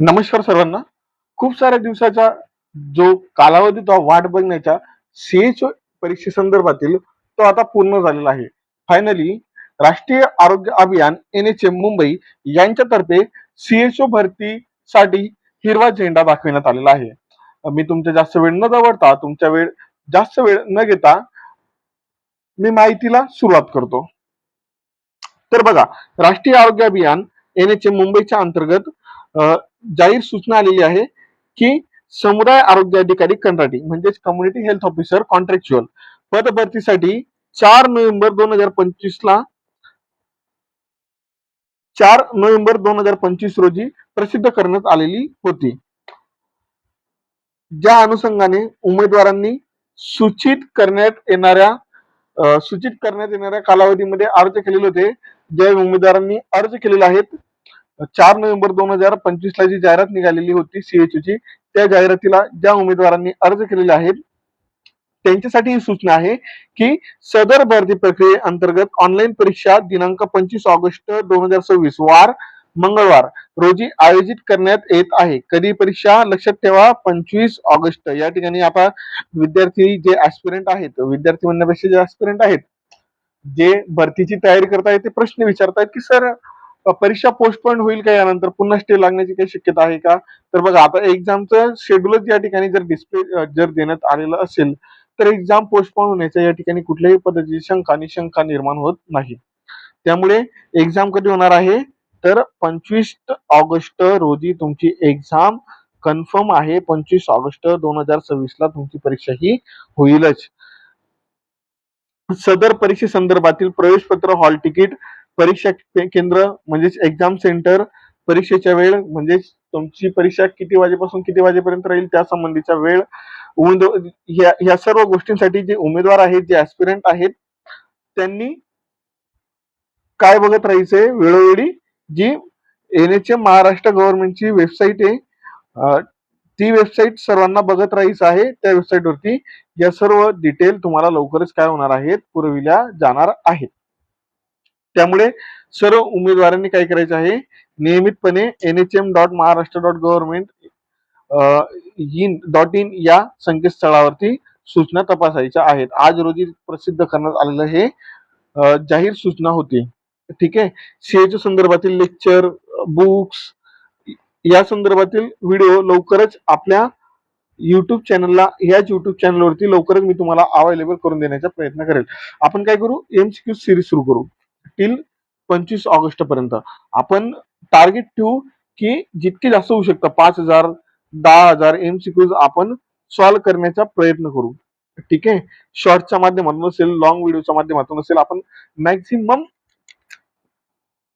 नमस्कार सर्वांना. खूप साऱ्या दिवसाचा जो कालावधी होता वाट बघण्याच्या सीएच परीक्षेसंदर्भातील तो आता पूर्ण झालेला आहे. फायनली राष्ट्रीय आरोग्य अभियान NHM मुंबई यांच्यातर्फे सीएचओ भरतीसाठी हिरवा झेंडा दाखविण्यात आलेला आहे. मी तुमचा जास्त वेळ न दवडता जास्त वेळ न घेता मी माहितीला सुरुवात करतो. तर बघा, राष्ट्रीय आरोग्य अभियान NHM मुंबईच्या अंतर्गत जाहीर सूचना आलेली आहे की समुदाय आरोग्य अधिकारी कंत्राटी म्हणजेच कम्युनिटी हेल्थ ऑफिसर कॉन्ट्रॅक्च्युअल पद भरतीसाठी 4 नोव्हेंबर 2025 रोजी प्रसिद्ध करण्यात आलेली होती. ज्या अनुषंगाने उमेदवारांनी सूचित करण्यात येणाऱ्या कालावधीमध्ये अर्ज केलेले होते. ज्या उमेदवारांनी अर्ज केलेले आहेत 4 नोव्हेंबर 2025 ला जी जाहिरात निघालेली होती सीएचओची, त्या जाहिरातीला ज्या उमेदवारांनी अर्ज केलेले आहेत त्यांच्यासाठी ही सूचना आहे की सदर भरती प्रक्रियेअंतर्गत ऑनलाईन परीक्षा दिनांक 25 ऑगस्ट 2026 वार मंगळवार रोजी आयोजित करण्यात येत आहे. कधी परीक्षा लक्षात ठेवा, 25 ऑगस्ट. या ठिकाणी आता विद्यार्थी जे ऍस्पिरंट आहेत, विद्यार्थी म्हणण्यापेक्षा जे ऍस्पिरंट आहेत, जे भरतीची तयारी करतायत, ते प्रश्न विचारतायत की सर परीक्षा पोस्टपोन होईल का, यानंतर पुन्हा स्टे लागण्याची काही शक्यता आहे का? तर बघा, आता एक्झामचं शेड्यूलच या ठिकाणी जर देण्यात आलेलं असेल तर एक्झाम पोस्टपोन होण्याच्या या ठिकाणी कुठल्याही पद्धतीची शंका निर्माण होत नाही. त्यामुळे एक्झाम कधी होणार आहे तर 25 ऑगस्ट रोजी तुमची एक्झाम कन्फर्म आहे. 25 ऑगस्ट 2026 ला तुमची परीक्षा ही होईलच. सदर परीक्षेसंदर्भातील प्रवेशपत्र, हॉल तिकीट, परीक्षा केंद्र म्हणजेच एक्झाम सेंटर, परीक्षेच्या वेळ म्हणजेच तुमची परीक्षा किती वाजेपासून किती वाजेपर्यंत राहील त्या संबंधीचा वेळ, ह्या सर्व गोष्टींसाठी जे उमेदवार आहेत, जे ऍस्पिरंट आहेत, त्यांनी काय बघत राहायचंय वेळोवेळी, जी NHM महाराष्ट्र गव्हर्नमेंटची वेबसाईट आहे, ती वेबसाईट सर्वांना बघत राहायचं आहे. त्या वेबसाईट वरती या सर्व डिटेल तुम्हाला लवकरच काय होणार आहेत, पुरविल्या जाणार आहेत. त्यामुळे सर्व उमेदवारांनी काय करायचं आहे, नियमितपणे NHM.महाराष्ट्र.gov.in या संकेतस्थळावरती सूचना तपासायच्या आहेत. आज रोजी प्रसिद्ध करण्यात आलेलं हे जाहीर सूचना होती. ठीक आहे. सीएच्या संदर्भातील लेक्चर, बुक्स या संदर्भातील व्हिडिओ लवकरच आपल्या युट्यूब चॅनलवरती लवकरच मी तुम्हाला अवेलेबल करून देण्याचा प्रयत्न करेल. आपण काय करू, MCQ सिरीज सुरू करू टिल 25 ऑगस्ट पर्यंत. आपण टार्गेट ठेवू की जितके जास्त होऊ शकतं 5,000 10,000 MCQs आपण सॉल्व्ह करण्याचा प्रयत्न करू. ठीक आहे. शॉर्टच्या माध्यमातून असेल, लॉंग व्हिडिओच्या माध्यमातून असेल, आपण मॅक्झिमम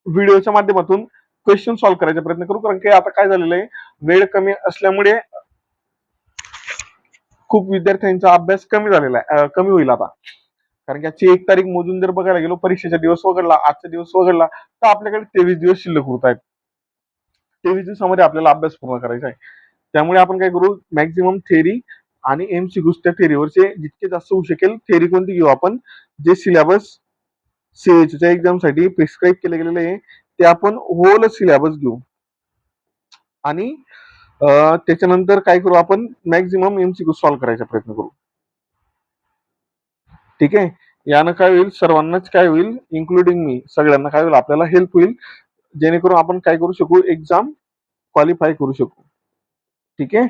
व्हिडिओच्या माध्यमातून क्वेश्चन सॉल्व्ह करायचा प्रयत्न करू. कारण की आता काय झालेलं आहे, वेळ कमी असल्यामुळे खूप विद्यार्थ्यांचा अभ्यास कमी होईल आता. कारण की आजची 1 तारीख मोजून जर बघायला गेलो, परीक्षेचा दिवस वगळला, आजचा दिवस वगळला, तर आपल्याकडे 23 दिवस शिल्लक उरत आहेत. 23 दिवसामध्ये आपल्याला अभ्यास पूर्ण करायचा आहे. त्यामुळे आपण काय करू, मॅक्झिमम थेअरी आणि MCQs त्या थेअरीवरचे जितके जास्त होऊ शकेल, थेअरी कोणती घेऊ आपण, जे सिलेबस सीएच्या एक्झाम साठी प्रिस्क्राईब केले गेलेले आहे ते आपण होल सिलेबस घेऊ. आणि त्याच्यानंतर काय करू, आपण मॅक्झिमम MCQ सॉल्व्ह करायचा प्रयत्न करू. ठीक आहे. यानं काय होईल, सर्वांनाच काय होईल, इन्क्लुडिंग मी, सगळ्यांना काय होईल, आपल्याला हेल्प होईल, जेणेकरून आपण काय करू शकू, एक्झाम क्वालिफाय करू शकू. ठीक आहे.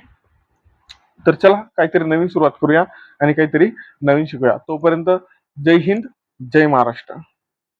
तर चला, काहीतरी नवीन सुरुवात करूया आणि काहीतरी नवीन शिकूया. तोपर्यंत जय हिंद, जय महाराष्ट्र.